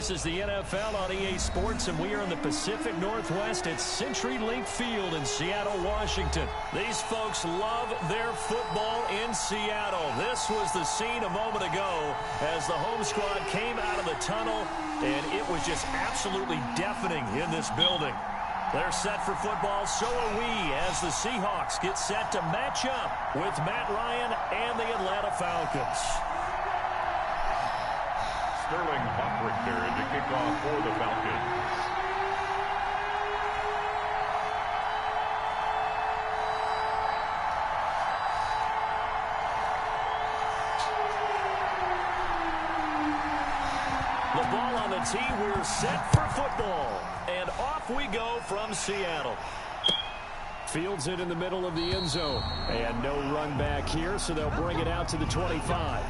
This is the NFL on EA Sports, and we are in the Pacific Northwest at CenturyLink Field in Seattle, Washington. These folks love their football in Seattle. This was the scene a moment ago as the home squad came out of the tunnel, and it was just absolutely deafening in this building. They're set for football, so are we, as the Seahawks get set to match up with Matt Ryan and the Atlanta Falcons. Sterling Buckrick there to kick off for the Falcons. The ball on the tee, we're set for football. And off we go from Seattle. Fields it in the middle of the end zone. And no run back here, so they'll bring it out to the 25.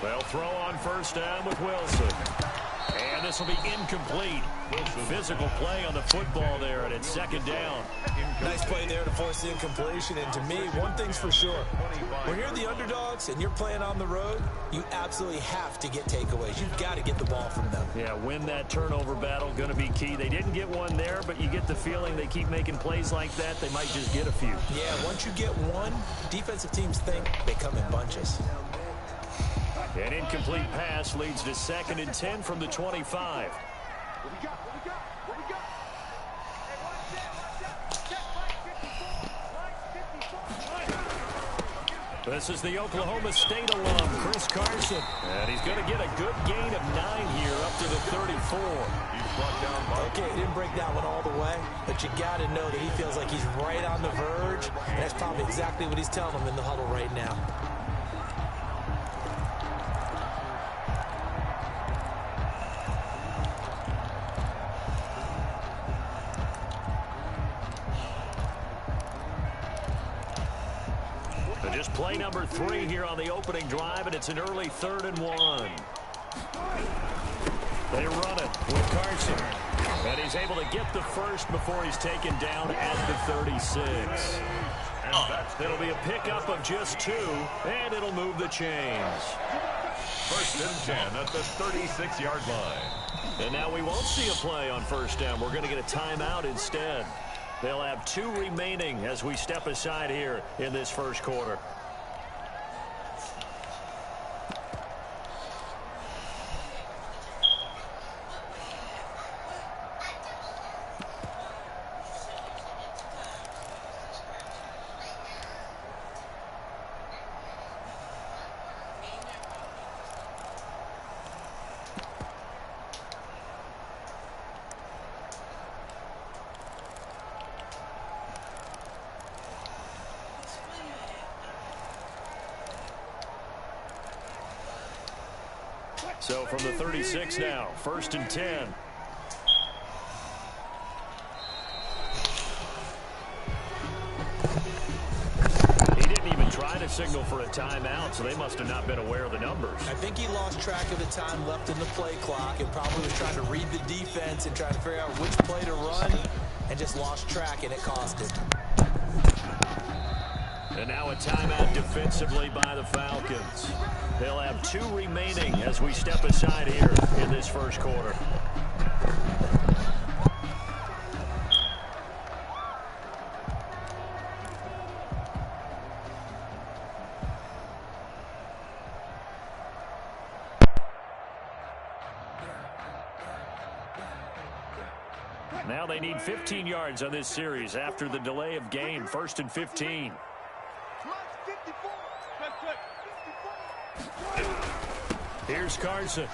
They'll throw on first down with Wilson. And this will be incomplete. Physical play on the football there, and it's second down. Nice play there to force the incompletion. And to me, one thing's for sure. When you're the underdogs and you're playing on the road, you absolutely have to get takeaways. You've got to get the ball from them. Yeah, win that turnover battle, going to be key. They didn't get one there, but you get the feeling they keep making plays like that. They might just get a few. Yeah, once you get one, defensive teams think they come in bunches. An incomplete pass leads to 2nd and 10 from the 25. This is the Oklahoma State alum, Chris Carson. And he's going to get a good gain of 9 here up to the 34. Okay, he didn't break that one all the way, but you got to know that he feels like he's right on the verge, and that's probably exactly what he's telling them in the huddle right now. Just play number 3 here on the opening drive, and it's an early 3rd and 1. They run it with Carson. And he's able to get the first before he's taken down at the 36. It'll be a pickup of just 2, and it'll move the chains. 1st and 10 at the 36-yard line. And now we won't see a play on first down. We're going to get a timeout instead. They'll have 2 remaining as we step aside here in this first quarter. So from the 36 now, 1st and 10. He didn't even try to signal for a timeout, so they must have not been aware of the numbers. I think he lost track of the time left in the play clock and probably was trying to read the defense and trying to figure out which play to run and just lost track, and it cost him. And now a timeout defensively by the Falcons. They'll have 2 remaining as we step aside here in this first quarter. Now they need 15 yards on this series after the delay of game. 1st and 15. Here's Carson.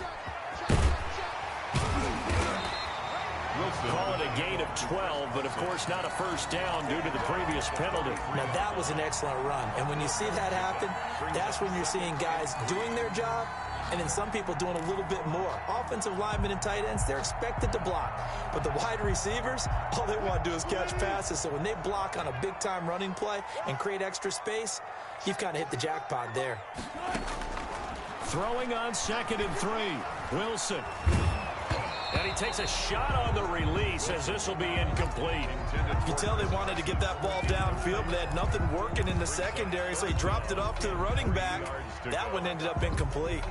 Call it a gain of 12, but of course not a first down due to the previous penalty. Now that was an excellent run, and when you see that happen, that's when you're seeing guys doing their job, and then some people doing a little bit more. Offensive linemen and tight ends, they're expected to block. But the wide receivers, all they want to do is catch passes. So when they block on a big-time running play and create extra space, you've kind of hit the jackpot there. Throwing on 2nd and 3. Wilson. And he takes a shot on the release as this will be incomplete. You can tell they wanted to get that ball downfield, but they had nothing working in the secondary, so he dropped it off to the running back. That one ended up incomplete.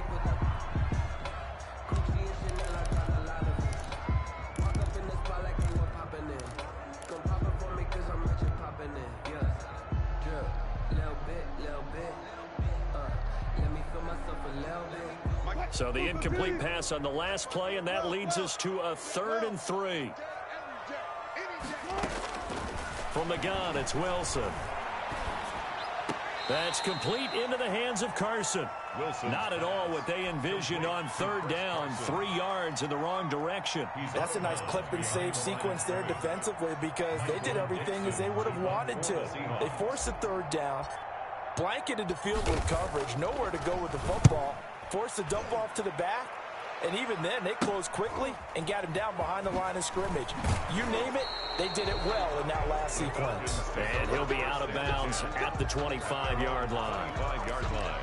So the incomplete pass on the last play, and that leads us to a 3rd and 3. From the gun, it's Wilson. That's complete into the hands of Carson. Not at all what they envisioned on 3rd down. 3 yards in the wrong direction. That's a nice clip and save sequence there defensively because they did everything as they would have wanted to. They forced a 3rd down, blanketed the field with coverage, nowhere to go with the football. Forced the dump off to the back, and even then, they closed quickly and got him down behind the line of scrimmage. You name it, they did it well in that last sequence. And he'll be out of bounds at the 25-yard line. 5-yard line.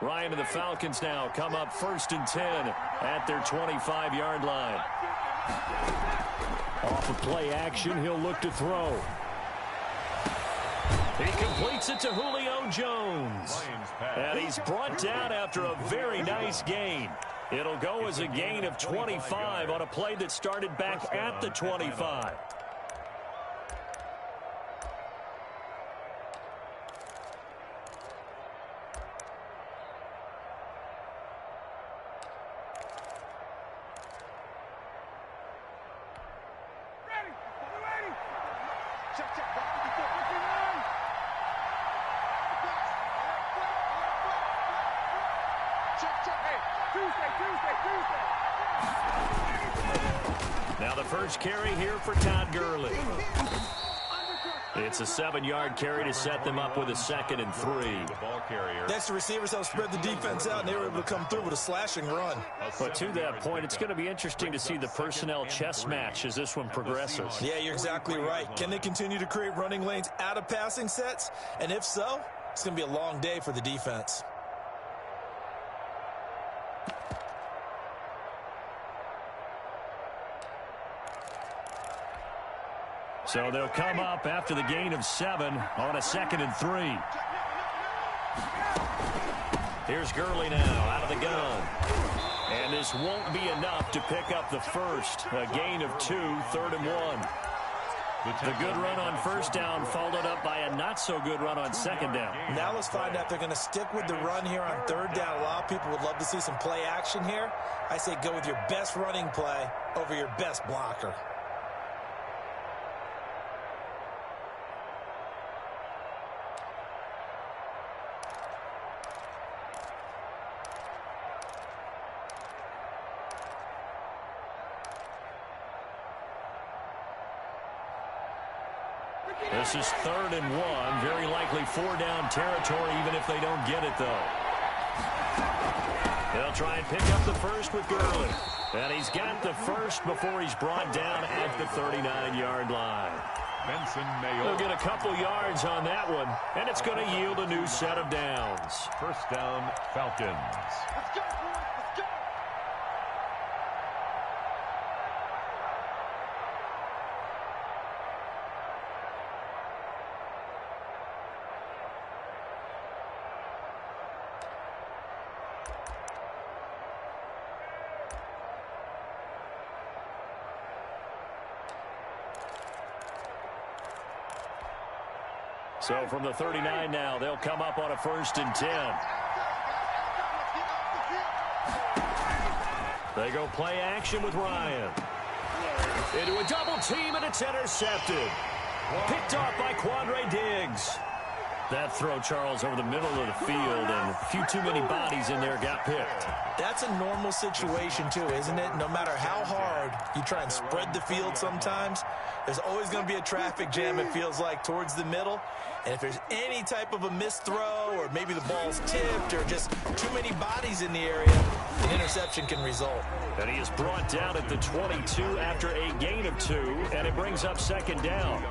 Ryan and the Falcons now come up 1st and 10 at their 25-yard line. Off of play action, he'll look to throw. He completes it to Julio Jones. And he's brought down after a very nice gain. It'll go as a gain of 25 on a play that started back at the 25. Now the first carry here for Todd Gurley. It's a 7-yard carry to set them up with a 2nd and 3. That's the receivers helped spread the defense out, and they were able to come through with a slashing run. But to that point, it's going to be interesting to see the personnel chess match as this one progresses. Yeah, you're exactly right. Can they continue to create running lanes out of passing sets? And if so, it's going to be a long day for the defense. So they'll come up after the gain of 7 on a 2nd and 3. Here's Gurley now out of the gun. And this won't be enough to pick up the first. A gain of 2, 3rd and 1. The good run on 1st down followed up by a not-so-good run on 2nd down. Now let's find out if they're going to stick with the run here on 3rd down. A lot of people would love to see some play action here. I say go with your best running play over your best blocker. This is 3rd and 1. Very likely 4-down territory, even if they don't get it, though. They'll try and pick up the first with Gurley. And he's got the first before he's brought down at the 39-yard line. They'll get a couple yards on that one, and it's going to yield a new set of downs. 1st down, Falcons. Let's go. Let's go. So from the 39 now, they'll come up on a 1st and 10. They go play action with Ryan. Into a double team, and it's intercepted. Picked off by Quandre Diggs. That throw, Charles, over the middle of the field, and a few too many bodies in there got picked. That's a normal situation, too, isn't it? No matter how hard you try and spread the field sometimes, there's always going to be a traffic jam, it feels like, towards the middle. And if there's any type of a missed throw, or maybe the ball's tipped, or just too many bodies in the area, an interception can result. And he is brought down at the 22 after a gain of 2, and it brings up 2nd down.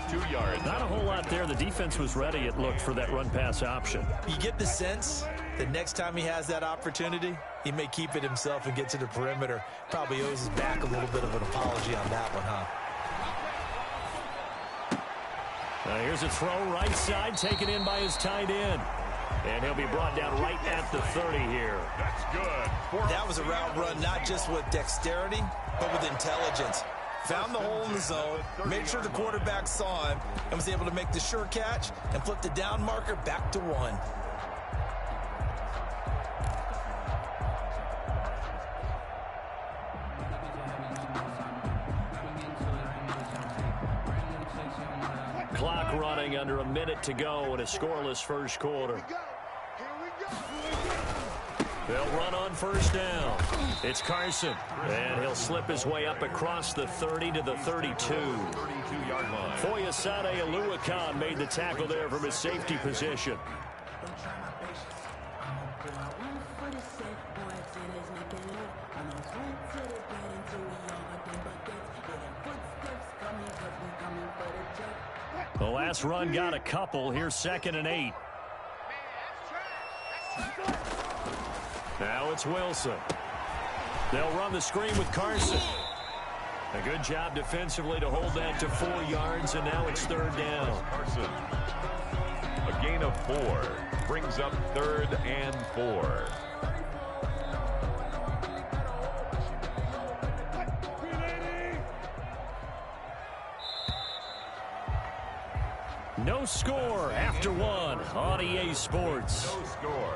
2 yards. Not a whole lot there. The defense was ready, it looked, for that run-pass option. You get the sense that next time he has that opportunity, he may keep it himself and get to the perimeter. Probably owes his back a little bit of an apology on that one, huh? Here's a throw right side, taken in by his tight end. And he'll be brought down right at the 30 here. That's good. That was a route run not just with dexterity, but with intelligence. Found the hole in the zone, made sure the quarterback saw him, and was able to make the sure catch and flip the down marker back to 1. Clock running, under a minute to go in a scoreless first quarter. They'll run on 1st down. It's Carson, and he'll slip his way up across the 30 to the 32. 32-yard line. Foyesade Aluakan made the tackle there from his safety position. The last run got a couple. Here's 2nd and 8. Now it's Wilson. They'll run the screen with Carson. A good job defensively to hold that to 4 yards, and now it's 3rd down. Carson. A gain of 4 brings up 3rd and 4. No score after 1 on EA Sports. No score.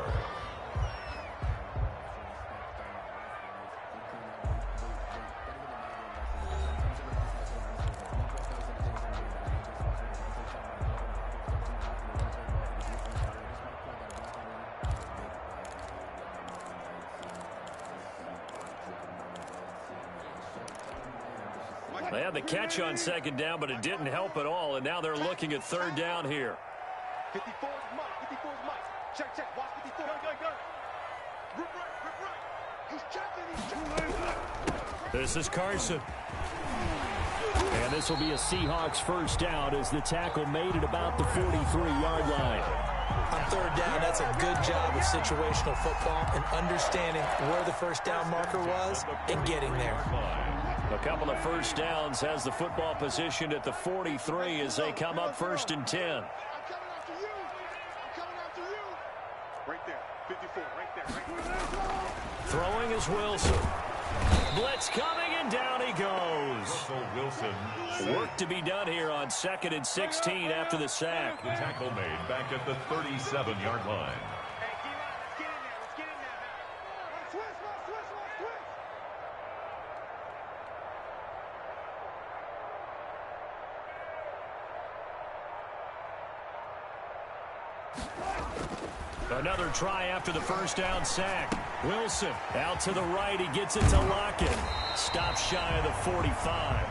They had the catch on 2nd down, but it didn't help at all, and now they're looking at 3rd down here. 54 is Mike. 54 is Mike. Check. Watch 54. Go. Rip right. He's checking. This is Carson. And this will be a Seahawks 1st down as the tackle made at about the 43-yard line. On 3rd down, that's a good job of situational football and understanding where the 1st down marker was and getting there. A couple of 1st downs has the football positioned at the 43 as they come up 1st and 10. I'm coming after you. Right there. 54. Right there. Throwing is Wilson. Blitz coming, and down he goes. Wilson. Work to be done here on 2nd and 16 after the sack. The tackle made back at the 37-yard line. Let's get in there. Switch. Another try after the 1st down sack. Wilson out to the right. He gets it to Lockett. Stops shy of the 45.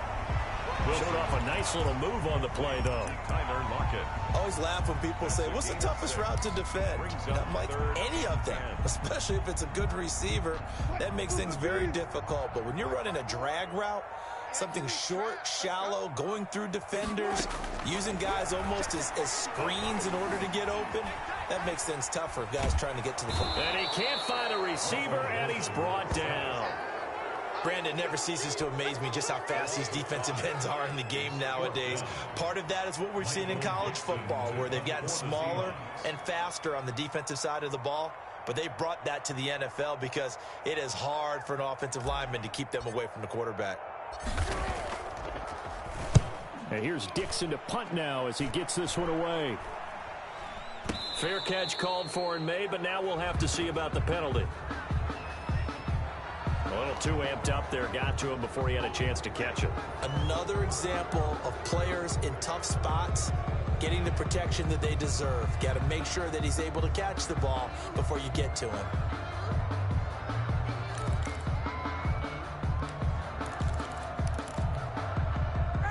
Showed off a nice little move on the play, though. Tyler Lockett. Always laugh when people say, what's the toughest route to defend? Not like any of them, especially if it's a good receiver. That makes things very difficult. But when you're running a drag route, something short, shallow, going through defenders, using guys almost as screens in order to get open, that makes things tough for guys trying to get to the football. And he can't find a receiver, and he's brought down. Brandon, never ceases to amaze me just how fast these defensive ends are in the game nowadays. Part of that is what we've seen in college football, where they've gotten smaller and faster on the defensive side of the ball. But they brought that to the NFL because it is hard for an offensive lineman to keep them away from the quarterback. And here's Dixon to punt now as he gets this one away. Fair catch called for and made, but now we'll have to see about the penalty. A little too amped up there, got to him before he had a chance to catch it. Another example of players in tough spots getting the protection that they deserve. Got to make sure that he's able to catch the ball before you get to him.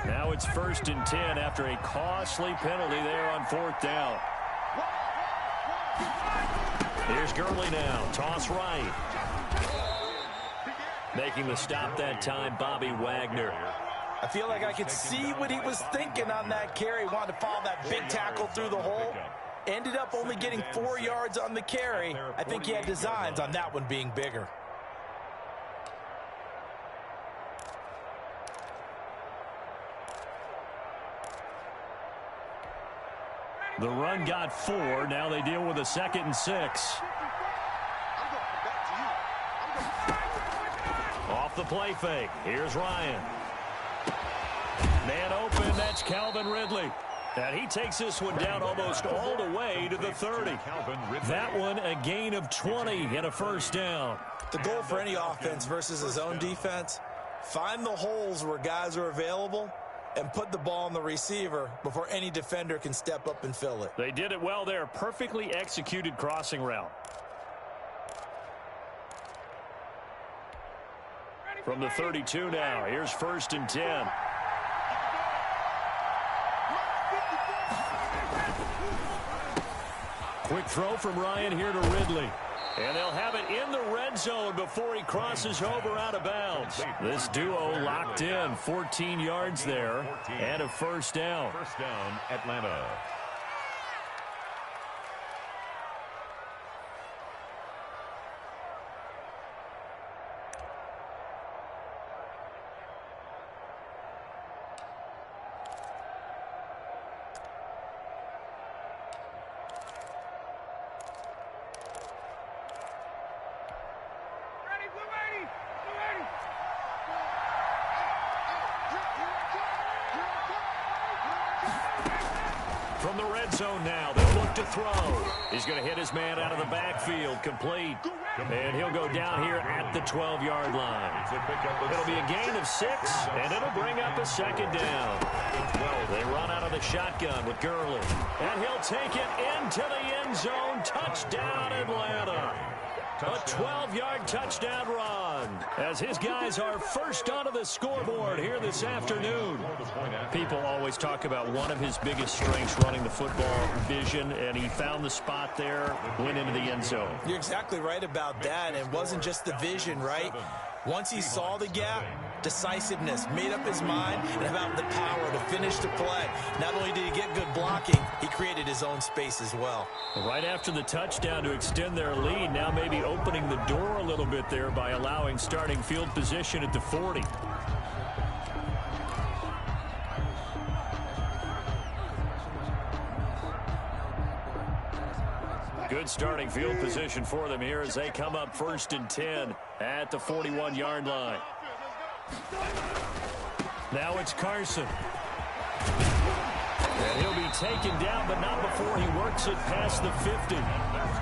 Now it's 1st and 10 after a costly penalty there on 4th down. Here's Gurley now. Toss right. Making the stop that time, Bobby Wagner. I feel like I could see what he was thinking on that carry. Wanted to follow that big tackle through the hole. Ended up only getting 4 yards on the carry. I think he had designs on that one being bigger. The run got 4. Now they deal with a 2nd and 6. Off the play fake. Here's Ryan. Man open. That's Calvin Ridley. And he takes this one down almost all the way to the 30. That one a gain of 20 and a 1st down. The goal for any offense versus his own defense, find the holes where guys are available and put the ball on the receiver before any defender can step up and fill it. They did it well there. Perfectly executed crossing route. From the 32 now, here's 1st and 10. Quick throw from Ryan here to Ridley. And they'll have it in the red zone before he crosses over out of bounds. This duo locked in, 14 yards there, and a 1st down. 1st down, Atlanta. From the red zone now, they'll look to throw. He's going to hit his man out of the backfield, complete. And he'll go down here at the 12-yard line. It'll be a gain of 6, and it'll bring up a 2nd down. They run out of the shotgun with Gurley. And he'll take it into the end zone. Touchdown, Atlanta. A 12-yard touchdown run as his guys are first onto the scoreboard here this afternoon. People always talk about one of his biggest strengths running the football, vision, and he found the spot there, went into the end zone. You're exactly right about that. It wasn't just the vision, right? Once he saw the gap, decisiveness, made up his mind, and about the power to finish the play. Not only did he get good blocking, he created his own space as well. Right after the touchdown to extend their lead, now maybe opening the door a little bit there by allowing starting field position at the 40. Good starting field position for them here as they come up 1st and 10 at the 41-yard line. Now it's Carson. And he'll be taken down, but not before he works it past the 50.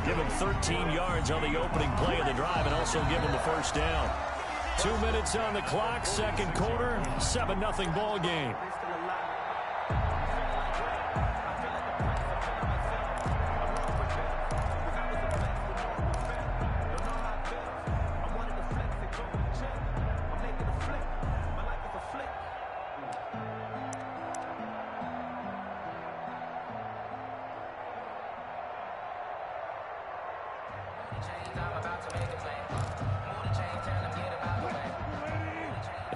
Give him 13 yards on the opening play of the drive and also give him the 1st down. 2 minutes on the clock, 2nd quarter, 7-0 ball game.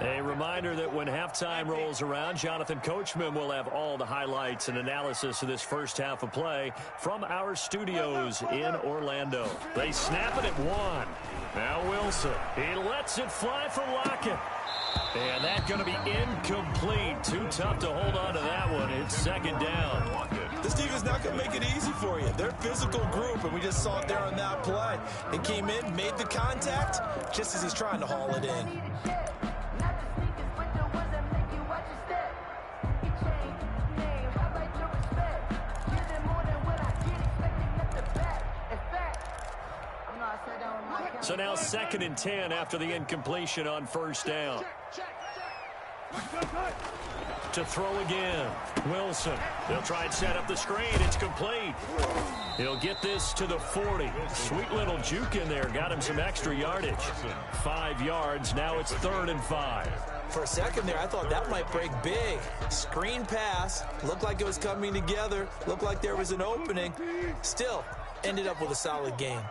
A reminder that when halftime rolls around, Jonathan Coachman will have all the highlights and analysis of this first half of play from our studios in Orlando. They snap it at 1. Now Wilson. He lets it fly for Lockett. And that's going to be incomplete. Too tough to hold on to that one. It's 2nd down. This defense not going to make it easy for you. They're a physical group, and we just saw it there on that play. He came in, made the contact, just as he's trying to haul it in. So now 2nd and 10 after the incompletion on first down. To throw again, Wilson. They'll try and set up the screen. It's complete. He'll get this to the 40. Sweet little juke in there. Got him some extra yardage. 5 yards. Now it's 3rd and 5. For a second there, I thought that might break big. Screen pass. Looked like it was coming together. Looked like there was an opening. Still, ended up with a solid game.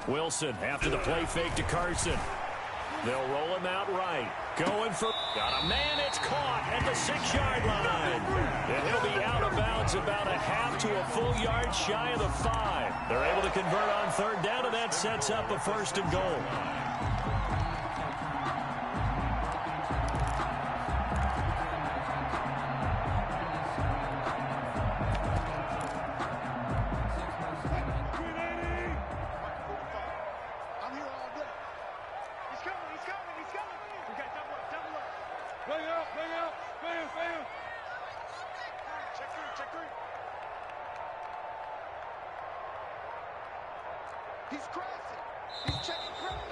Wilson after the play fake to Carson. They'll roll him out right. Going for... Got a man. It's caught at the 6-yard line. And he'll be out of bounds about a half to a full yard shy of the 5. They're able to convert on 3rd down, and that sets up a 1st and goal.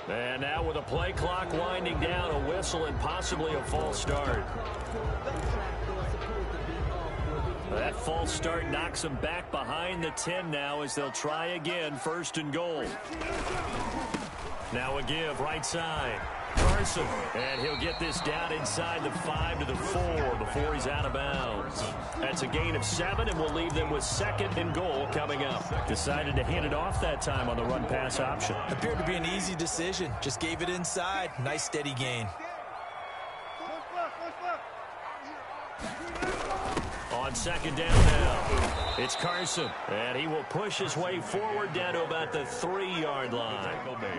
And now with a play clock winding down, a whistle and possibly a false start. That false start knocks them back behind the 10 now as they'll try again, 1st and goal. Now a give, right side. Carson, and he'll get this down inside the 5 to the 4 before he's out of bounds. That's a gain of 7, and we'll leave them with 2nd and goal coming up. Decided to hand it off that time on the run-pass option. Appeared to be an easy decision. Just gave it inside. Nice steady gain. On 2nd down now, it's Carson, and he will push his way forward down to about the 3-yard line.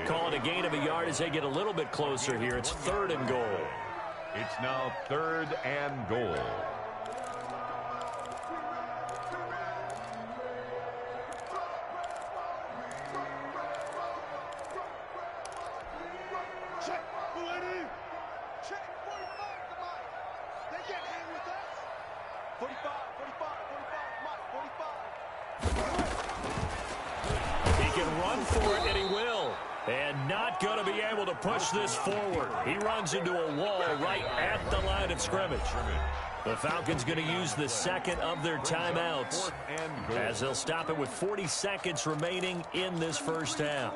Call it a gain of a yard as they get a little bit closer here. It's 3rd and goal. It's now 3rd and goal. Push this forward. He runs into a wall right at the line of scrimmage. The Falcons going to use the 2nd of their timeouts as they'll stop it with 40 seconds remaining in this first half.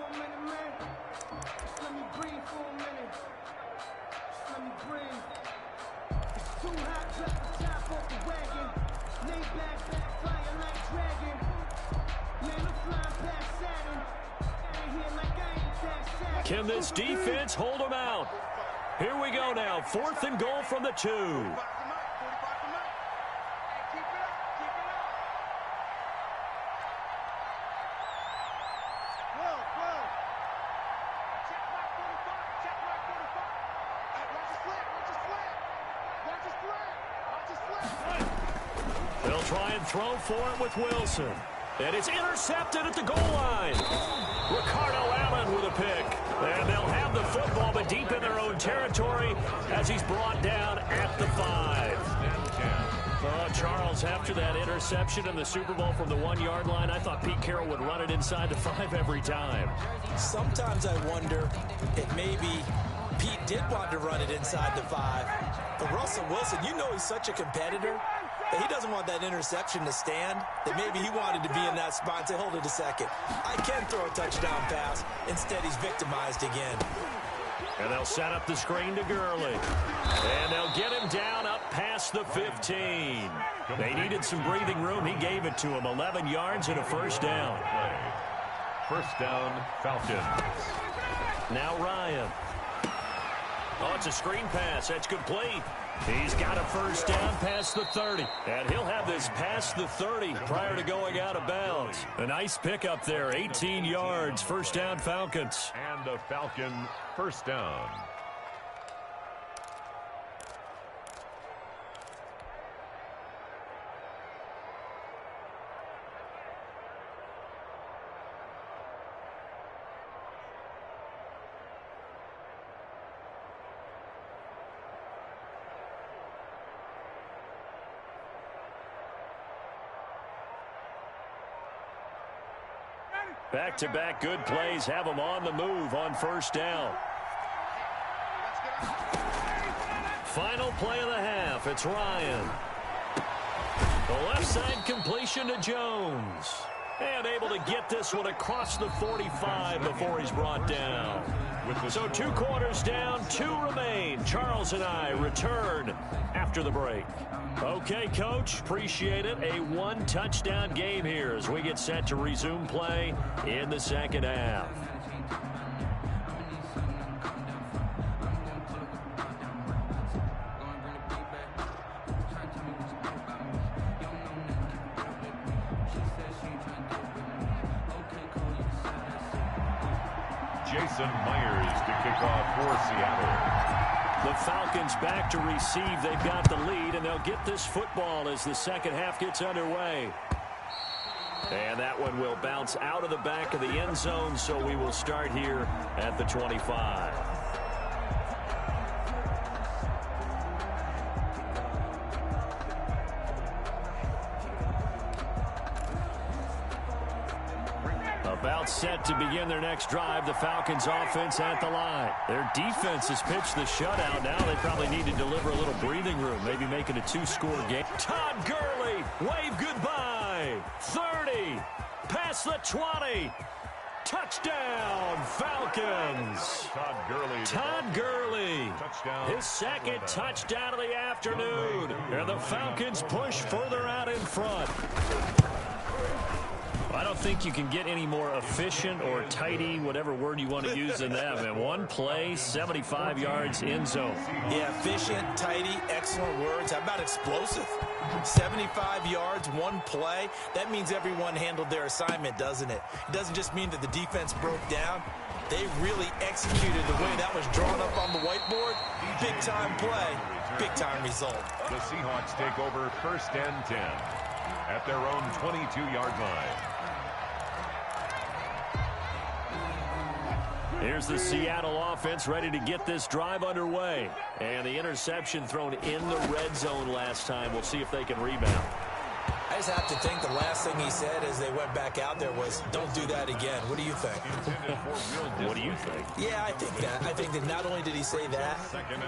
Can this defense hold them out? Here we go now. 4th and goal from the 2. They'll try and throw for it with Wilson. And it's intercepted at the goal line. Ricardo Allen with a pick. And they'll have the football, but deep in their own territory as he's brought down at the 5. Charles, after that interception in the Super Bowl from the 1-yard line, I thought Pete Carroll would run it inside the 5 every time. Sometimes I wonder if maybe Pete did want to run it inside the 5. But Russell Wilson, you know he's such a competitor that he doesn't want that interception to stand, that maybe he wanted to be in that spot and say, hold it a second. I can throw a touchdown pass. Instead, he's victimized again. And they'll set up the screen to Gurley. And they'll get him down up past the 15. They needed some breathing room. He gave it to him. 11 yards and a 1st down. 1st down, Falcons. Now Ryan. Oh, it's a screen pass. That's complete. He's got a 1st down past the 30. And he'll have this past the 30 prior to going out of bounds. A nice pickup there. 18 yards. 1st down, Falcons. And a Falcon 1st down. Back-to-back good plays have them on the move on first down. Final play of the half. It's Ryan. The left side completion to Jones. And able to get this one across the 45 before he's brought down. So 2 quarters down, 2 remain. Charles and I return after the break. Okay, Coach, appreciate it. A 1-touchdown game here as we get set to resume play in the second half. Jason Myers to kick off for Seattle. The Falcons back to receive. They've got the lead, and they'll get this football as the second half gets underway. And that one will bounce out of the back of the end zone, so we will start here at the 25. About set to begin their next drive. The Falcons offense at the line. Their defense has pitched the shutout. Now they probably need to deliver a little breathing room, maybe making a 2-score game. Todd Gurley, wave goodbye. 30, past the 20. Touchdown, Falcons. Todd Gurley. Touchdown. His second touchdown of the afternoon. And the Falcons push further out in front. I don't think you can get any more efficient or tidy, whatever word you want to use than that, man. One play, 75 yards, end zone. Yeah, efficient, tidy, excellent words. How about explosive? 75 yards, one play. That means everyone handled their assignment, doesn't it? It doesn't just mean that the defense broke down. They really executed the way that was drawn up on the whiteboard. Big-time play, big-time result. The Seahawks take over 1st and 10 at their own 22-yard line. Here's the Seattle offense ready to get this drive underway. And the interception thrown in the red zone last time. We'll see if they can rebound. I just have to think the last thing he said as they went back out there was, don't do that again. What do you think? What do you think? Yeah, I think that. I think that not only did he say that,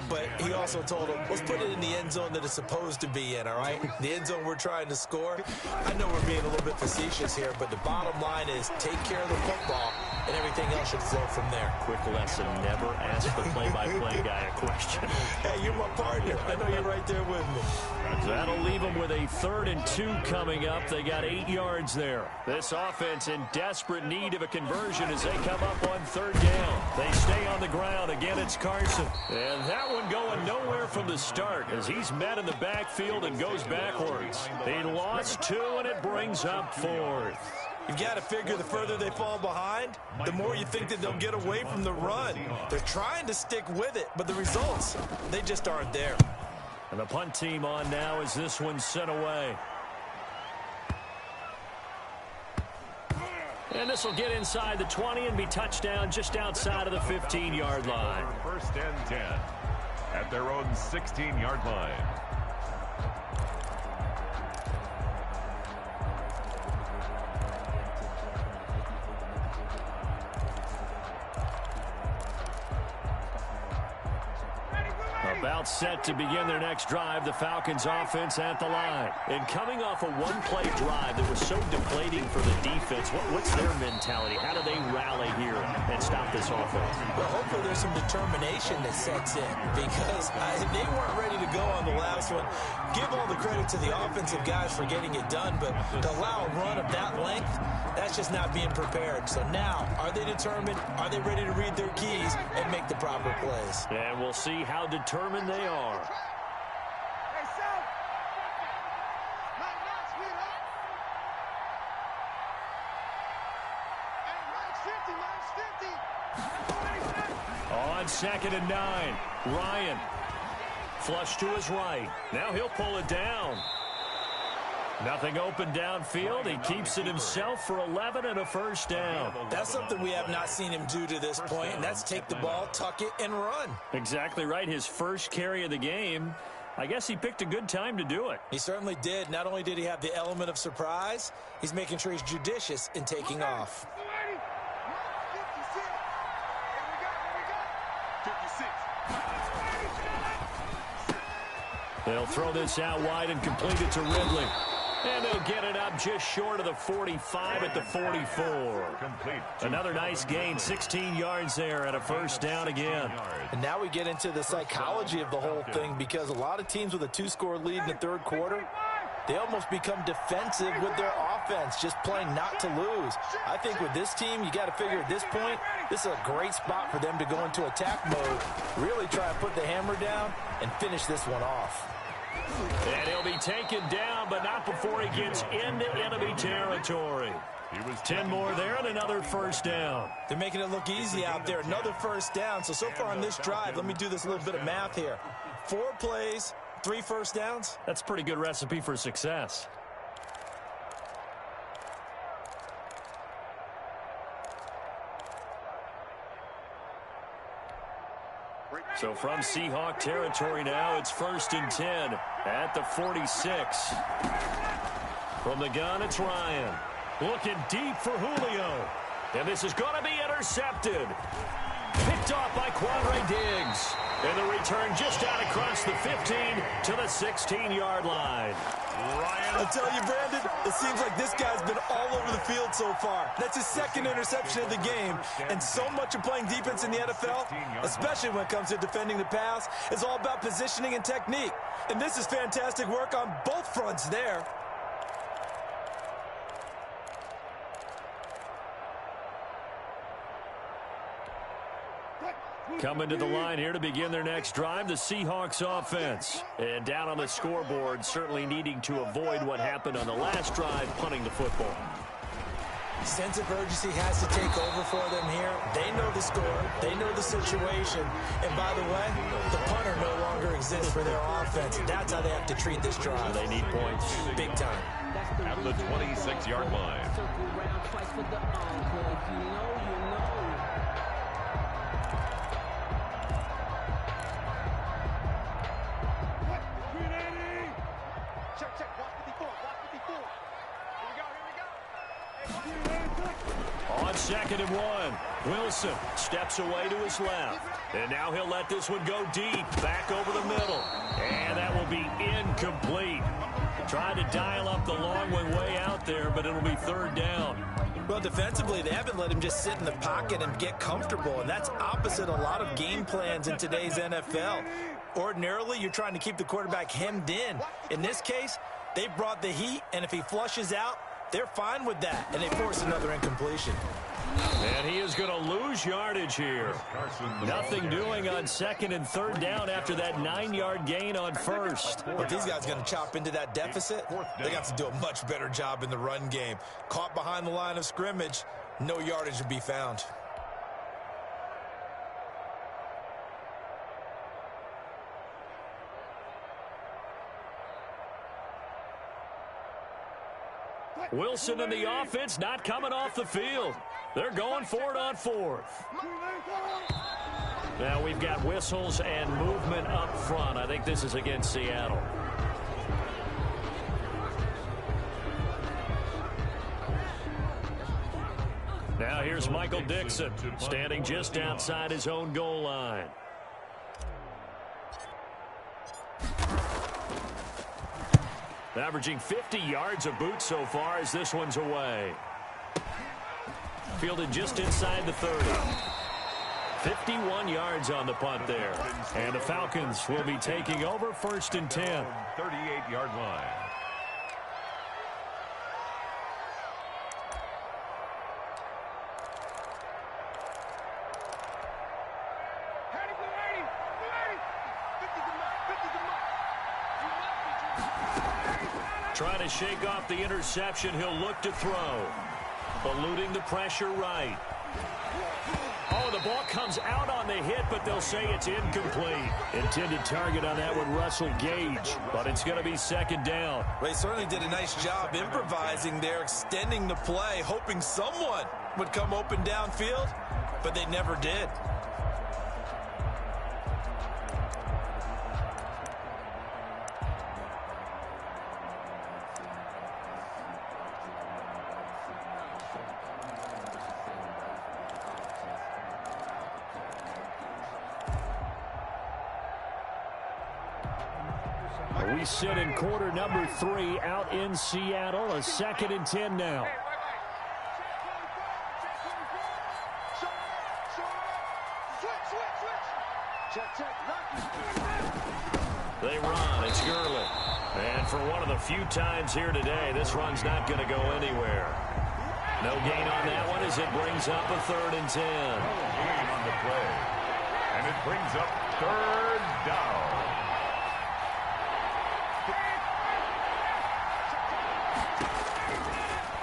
but he also told him, let's put it in the end zone that it's supposed to be in, all right? The end zone we're trying to score. I know we're being a little bit facetious here, but the bottom line is take care of the football, and everything else should flow from there. Quick lesson, never ask the play-by-play guy a question. Hey, you're my partner. I know you're right there with me. That'll leave them with a 3rd and 2 coming up. They got 8 yards there. This offense in desperate need of a conversion as they come up on 3rd down. They stay on the ground. Again, it's Carson. And that one going nowhere from the start as he's met in the backfield and goes backwards. He lost 2, and it brings up 4th. You've got to figure the further they fall behind, the more you think that they'll get away from the run. They're trying to stick with it, but the results, they just aren't there. And the punt team on now as this one's sent away. And this will get inside the 20 and be touchdown just outside of the 15-yard line. 1st and 10 at their own 16-yard line. About set to begin their next drive, the Falcons offense at the line. And coming off a one-play drive that was so deflating for the defense, what's their mentality? How do they rally here and stop this offense? Well, hopefully there's some determination that sets in because they weren't ready to go on the last one. Give all the credit to the offensive guys for getting it done, but to allow a run of that length, that's just not being prepared. So now, are they determined? Are they ready to read their keys and make the proper plays? And we'll see how determined they are. Hey, Sam. Nice, sweetheart. On 2nd and 9, Ryan. Flush to his right. Now he'll pull it down. Nothing open downfield. He keeps it himself for 11 and a 1st down. That's something we have not seen him do to this point, and that's take the ball, tuck it, and run. Exactly right. His first carry of the game. I guess he picked a good time to do it. He certainly did. Not only did he have the element of surprise, he's making sure he's judicious in taking off. They'll throw this out wide and complete it to Ridley. And they'll get it up just short of the 45 at the 44. Another nice gain, 16 yards there and a first down again. And now we get into the psychology of the whole thing, because a lot of teams with a 2-score lead in the third quarter, they almost become defensive with their offense, just playing not to lose. I think with this team, you got to figure at this point, this is a great spot for them to go into attack mode, really try and put the hammer down and finish this one off. And he'll be taken down, but not before he gets into enemy territory. 10 more there and another first down. They're making it look easy out there. Another first down. So far on this drive, let me do this little bit of math here. 4 plays, 3 first downs. That's a pretty good recipe for success. So from Seahawk territory now, it's 1st and 10 at the 46. From the gun, it's Ryan. Looking deep for Julio. And this is going to be intercepted. Picked off by Quandre Diggs. And the return just out across the 15 to the 16-yard line. Ryan, I'll tell you, Brandon, it seems like this guy's been all over the field so far. That's his 2nd interception of the game. And so much of playing defense in the NFL, especially when it comes to defending the pass, is all about positioning and technique. And this is fantastic work on both fronts there. Coming to the line here to begin their next drive, the Seahawks offense. And down on the scoreboard, certainly needing to avoid what happened on the last drive, punting the football. Sense of urgency has to take over for them here. They know the score. They know the situation. And by the way, the punter no longer exists for their offense. That's how they have to treat this drive. They need points. Big time. At the 26-yard line. On 2nd and 1, Wilson steps away to his left. And now he'll let this one go deep, back over the middle. And that will be incomplete. Trying to dial up the long one way out there, but it'll be 3rd down. Well, defensively, they haven't let him just sit in the pocket and get comfortable, and that's opposite a lot of game plans in today's NFL. Ordinarily, you're trying to keep the quarterback hemmed in. In this case, they brought the heat, and if he flushes out, they're fine with that, and they force another incompletion. And he is going to lose yardage here. Nothing doing on 2nd and 3rd down after that 9-yard gain on 1st. If these guys are going to chop into that deficit, they got to do a much better job in the run game. Caught behind the line of scrimmage, no yardage would be found. Wilson and the offense not coming off the field. They're going for it on 4th. Now we've got whistles and movement up front. I think this is against Seattle. Now here's Michael Dixon, standing just outside his own goal line. Averaging 50 yards a boot so far as this one's away. Fielded just inside the 30. 51 yards on the punt there. And the Falcons will be taking over 1st and 10. 38-yard line. Trying to shake off the interception. He'll look to throw. Eluding the pressure right. Oh, the ball comes out on the hit, but they'll say it's incomplete. Intended target on that one, Russell Gage. But it's going to be 2nd down. They certainly did a nice job improvising there, extending the play, hoping someone would come open downfield, but they never did. We sit in quarter number 3 out in Seattle. A 2nd and 10 now. They run. It's Gurley. And for one of the few times here today, this run's not going to go anywhere. No gain on that one as it brings up a 3rd and 10. Gain on the play. And it brings up 3rd down.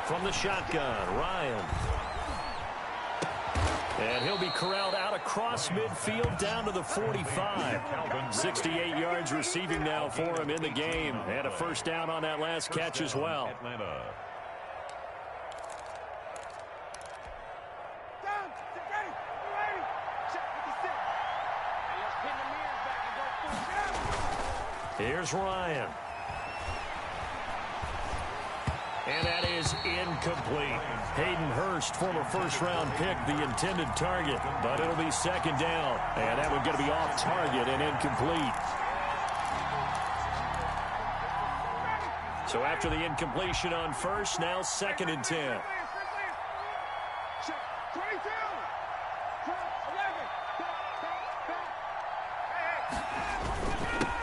From the shotgun, Ryan. And he'll be corralled out across midfield down to the 45. 68 yards receiving now for him in the game. And a 1st down on that last catch as well. Atlanta. Here's Ryan. And that is incomplete. Hayden Hurst, former 1st-round pick, the intended target. But it'll be 2nd down. And that one's going to be off target and incomplete. So after the incompletion on 1st, now 2nd and 10.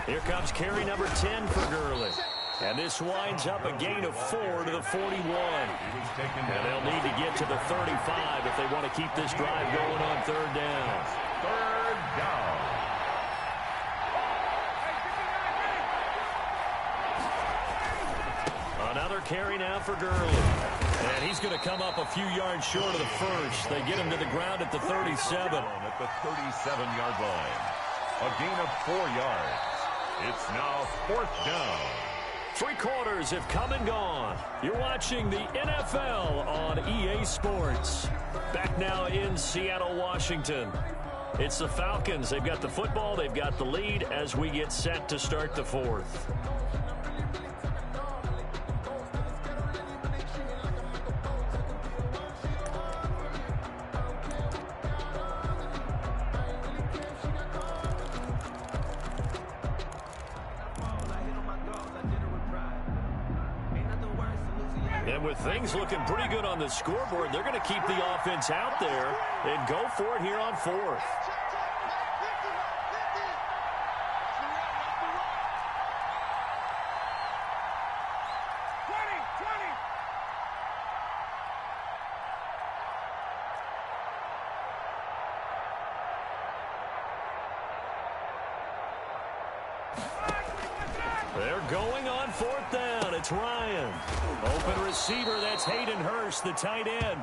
Here comes carry number 10 for Gurley. And this winds up a gain of 4 to the 41. And they'll need to get to the 35 if they want to keep this drive going on 3rd down. 3rd down. Another carry now for Gurley. And he's going to come up a few yards short of the 1st. They get him to the ground at the 37. At the 37-yard line. A gain of 4 yards. It's now 4th down. 3 quarters have come and gone. You're watching the NFL on EA Sports. Back now in Seattle, Washington. It's the Falcons. They've got the football. They've got the lead as we get set to start the 4th. And with things looking pretty good on the scoreboard, they're going to keep the offense out there and go for it here on 4th. They're going on 4th down. It's Ryan. Open receiver, that's Hayden Hurst, the tight end.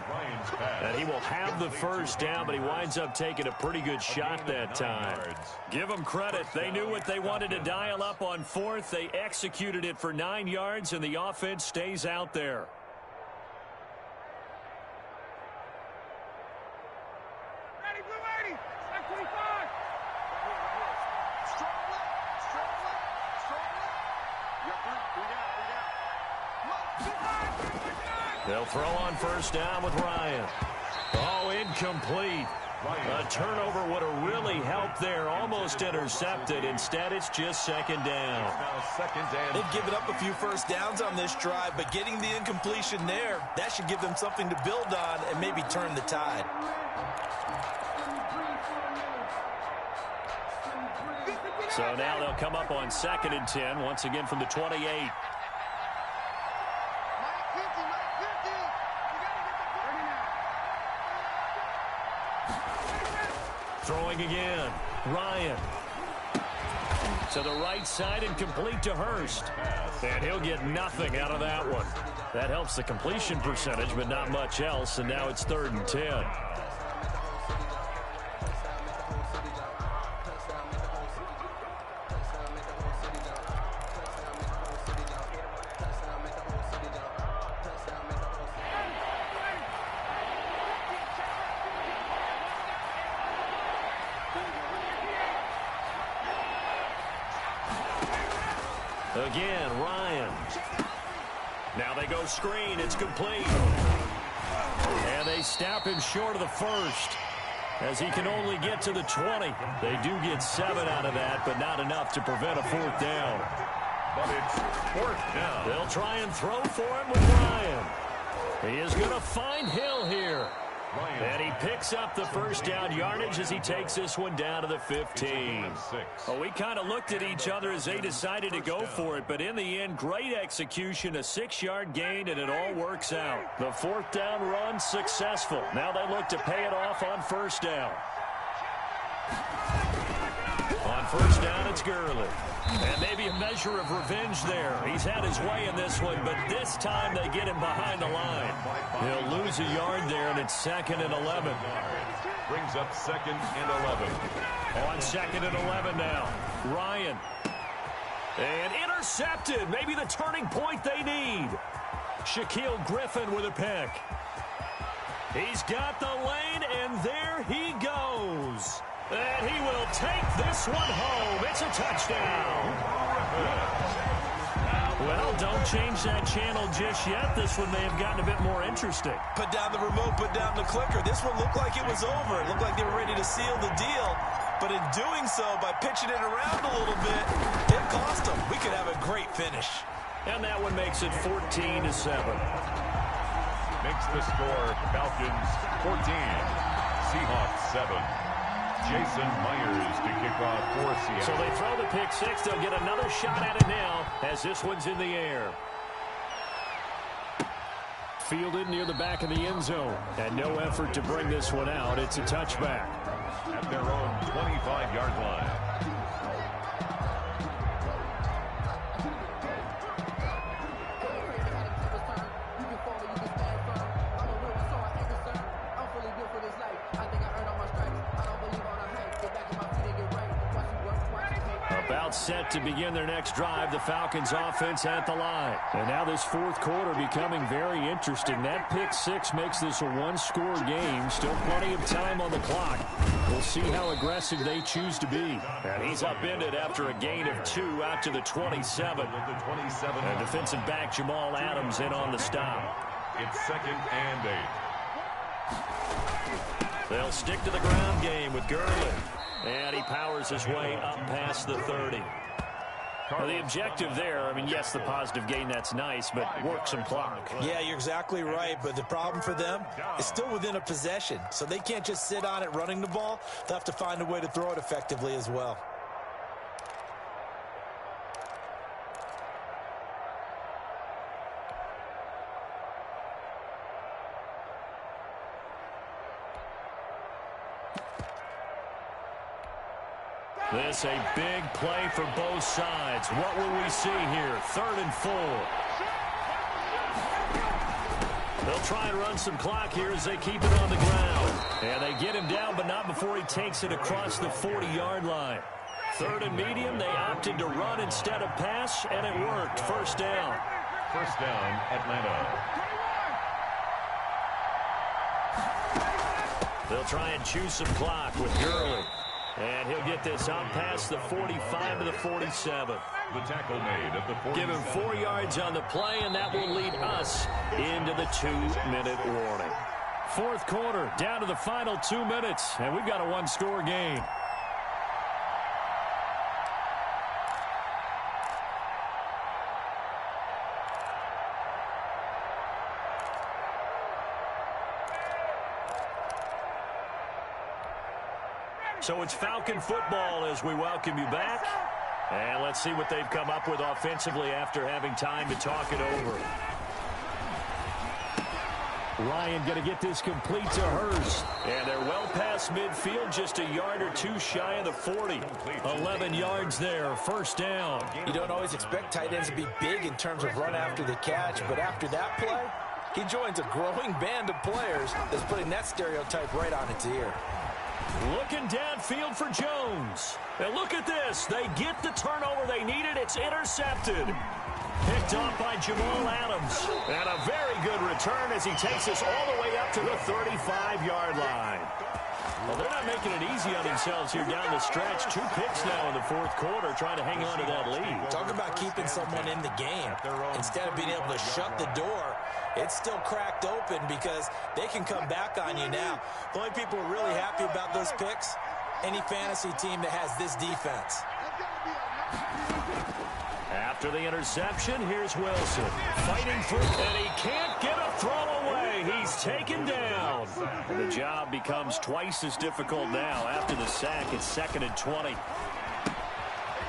And he will have the 1st down, but he winds up taking a pretty good shot that time. Give them credit. They knew what they wanted to dial up on 4th. They executed it for 9 yards, and the offense stays out there. They'll throw on 1st down with Ryan. Oh, incomplete. A turnover would have really helped there. Almost intercepted. Instead, it's just 2nd down. They've given up a few 1st downs on this drive, but getting the incompletion there, that should give them something to build on and maybe turn the tide. So now they'll come up on 2nd and 10, once again from the 28. Throwing again. Ryan. To the right side and complete to Hurst. And he'll get nothing out of that one. That helps the completion percentage, but not much else. And now it's 3rd and 10. Again, Ryan. Now they go screen. It's complete. And they snap him short of the 1st as he can only get to the 20. They do get 7 out of that, but not enough to prevent a 4th down. but it's 4th down. They'll try and throw for him with Ryan. He is going to find Hill here. And he picks up the first down yardage as he takes this one down to the 15. Well, we kind of looked at each other as they decided to go for it, but in the end, great execution, a 6-yard gain, and it all works out. The 4th down run successful. Now they look to pay it off on 1st down. On 1st down, it's Gurley. And maybe a measure of revenge there. He's had his way in this one, but this time they get him behind the line. He'll lose a yard there, and it's 2nd and 11. Brings up 2nd and 11. On 2nd and 11 now. Ryan. And intercepted. Maybe the turning point they need. Shaquille Griffin with a pick. He's got the lane, and there he goes. And he will take this one home. It's a touchdown. Well, don't change that channel just yet. This one may have gotten a bit more interesting. Put down the remote, put down the clicker. This one looked like it was over. It looked like they were ready to seal the deal. But in doing so, by pitching it around a little bit, it cost them. We could have a great finish. And that one makes it 14-7. Makes the score Falcons 14, Seahawks 7. Jason Myers to kick off for Seattle. So they throw the pick six. They'll get another shot at it now as this one's in the air. Fielded near the back of the end zone. And no effort to bring this one out. It's a touchback. At their own 25-yard line. Set to begin their next drive. The Falcons offense at the line. And now this 4th quarter becoming very interesting. That pick six makes this a one-score game. Still plenty of time on the clock. We'll see how aggressive they choose to be. And he's upended after a gain of 2 out to the 27. And defensive back Jamal Adams in on the stop. It's 2nd and 8. They'll stick to the ground game with Gurley. And he powers his way up past the 30. Well, the objective there, I mean, yes, the positive gain, that's nice, but work some clock. Yeah, you're exactly right, but the problem for them is still within a possession, so they can't just sit on it running the ball. They'll have to find a way to throw it effectively as well. This a big play for both sides. What will we see here? 3rd and 4. They'll try and run some clock here as they keep it on the ground. And they get him down, but not before he takes it across the 40-yard line. 3rd and medium, they opted to run instead of pass, and it worked. 1st down. 1st down, Atlanta. They'll try and choose some clock with Gurley. And he'll get this out past the 45 to the 47. The tackle made at the 47. Give him 4 yards on the play, and that will lead us into the 2-minute warning. 4th quarter, down to the final 2 minutes, and we've got a one-score game. So it's Falcon football as we welcome you back. And let's see what they've come up with offensively after having time to talk it over. Ryan going to get this complete to Hurst. And they're well past midfield, just a yard or 2 shy of the 40. 11 yards there, 1st down. You don't always expect tight ends to be big in terms of run after the catch, but after that play, he joins a growing band of players that's putting that stereotype right on its ear. Looking downfield for Jones. And look at this. They get the turnover they needed. It's intercepted. Picked off by Jamal Adams. And a very good return as he takes us all the way up to the 35-yard line. Well, they're not making it easy on themselves here down the stretch. 2 picks now in the 4th quarter, trying to hang on to that lead. Talk about keeping someone in the game. Instead of being able to shut the door, it's still cracked open because they can come back on you now. The only people who are really happy about those picks, any fantasy team that has this defense. At After the interception, here's Wilson. Fighting through, and he can't get a throw away. He's taken down. And the job becomes twice as difficult now after the sack. It's 2nd and 20.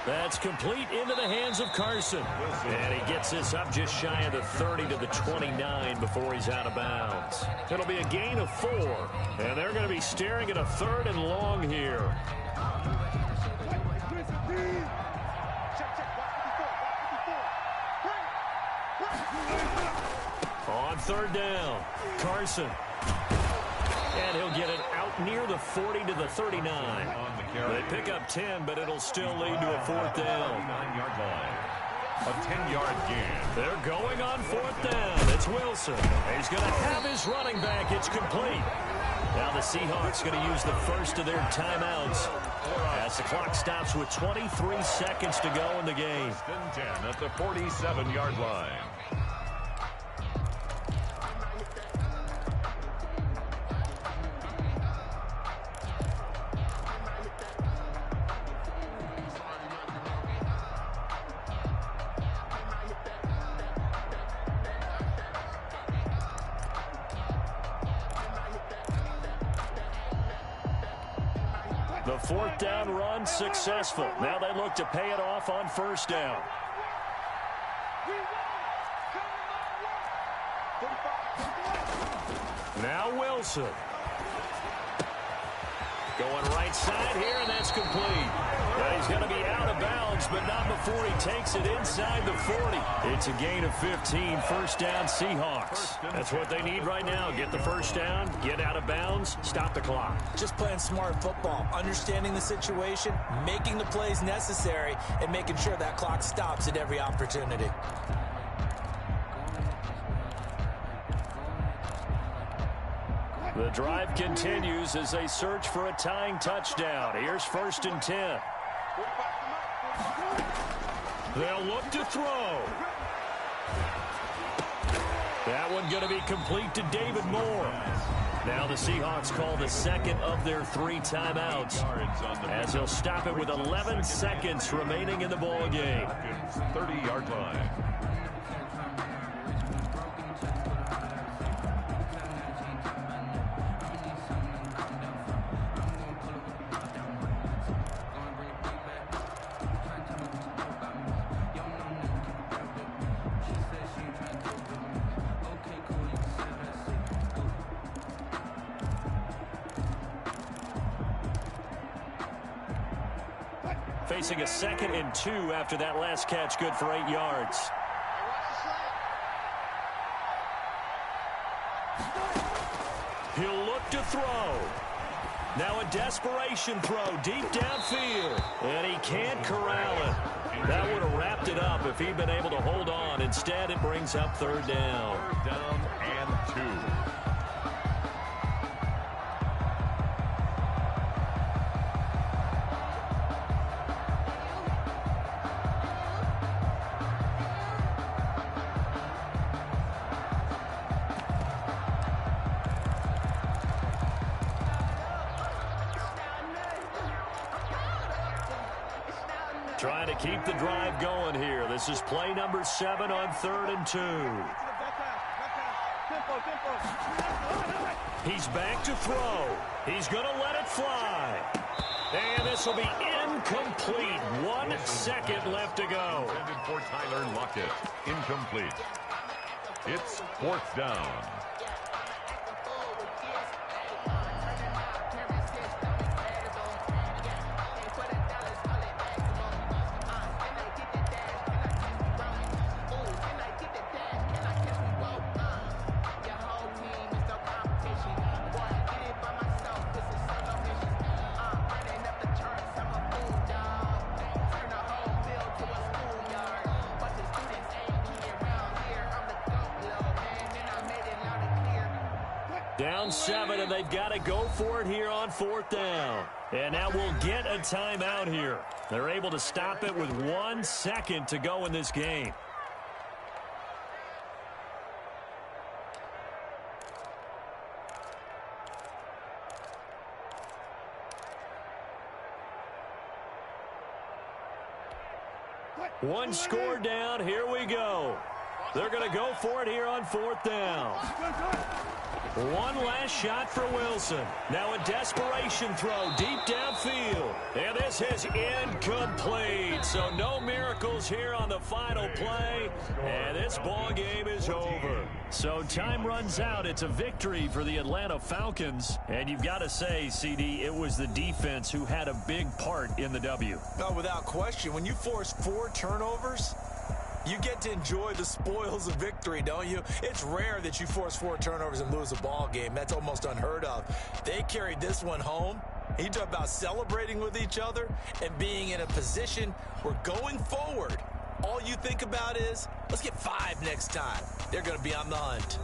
That's complete into the hands of Carson. And he gets this up just shy of the 30 to the 29 before he's out of bounds. It'll be a gain of 4. And they're going to be staring at a 3rd and long here. On 3rd down, Carson. And he'll get it out near the 40 to the 39. They pick up 10, but it'll still lead to a 4th down. 9-yard line. A 10-yard gain. They're going on 4th down. It's Wilson. He's going to have his running back. It's complete. Now the Seahawks going to use the first of their timeouts as the clock stops with 23 seconds to go in the game. 10 at the 47-yard line. The 4th down run successful. Now they look to pay it off on 1st down. Now Wilson. Going right side here, and that's complete. Now he's going to be out of bounds, but not before he takes it inside the 40. It's a gain of 15, 1st down Seahawks. That's what they need right now. Get the 1st down, get out of bounds, stop the clock. Just playing smart football, understanding the situation, making the plays necessary, and making sure that clock stops at every opportunity. The drive continues as they search for a tying touchdown. Here's 1st and 10. They'll look to throw. That one going to be complete to David Moore. Now the Seahawks call the 2nd of their 3 timeouts as they'll stop it with 11 seconds remaining in the ball game. 30-yard line. Facing a 2nd and 2 after that last catch, good for 8 yards. He'll look to throw. Now a desperation throw deep downfield. And he can't corral it. That would have wrapped it up if he'd been able to hold on. Instead, it brings up 3rd down. 3rd down and 2. Trying to keep the drive going here. This is play number 7 on 3rd and 2. He's back to throw. He's going to let it fly. And this will be incomplete. 1 second left to go. Intended for Tyler Lockett. Incomplete. It's 4th down. Down 7, and they've got to go for it here on 4th down. And now we'll get a timeout here. They're able to stop it with 1 second to go in this game. One score down. Here we go. They're going to go for it here on 4th down. One last shot for Wilson. Now a desperation throw deep downfield. And this is incomplete. So no miracles here on the final play. And this ball game is over. So time runs out. It's a victory for the Atlanta Falcons. And you've got to say, CD, it was the defense who had a big part in the W. Oh, without question. When you force 4 turnovers, you get to enjoy the spoils of victory, don't you? It's rare that you force 4 turnovers and lose a ball game. That's almost unheard of. They carried this one home. You talk about celebrating with each other and being in a position where going forward, all you think about is, let's get 5 next time. They're going to be on the hunt.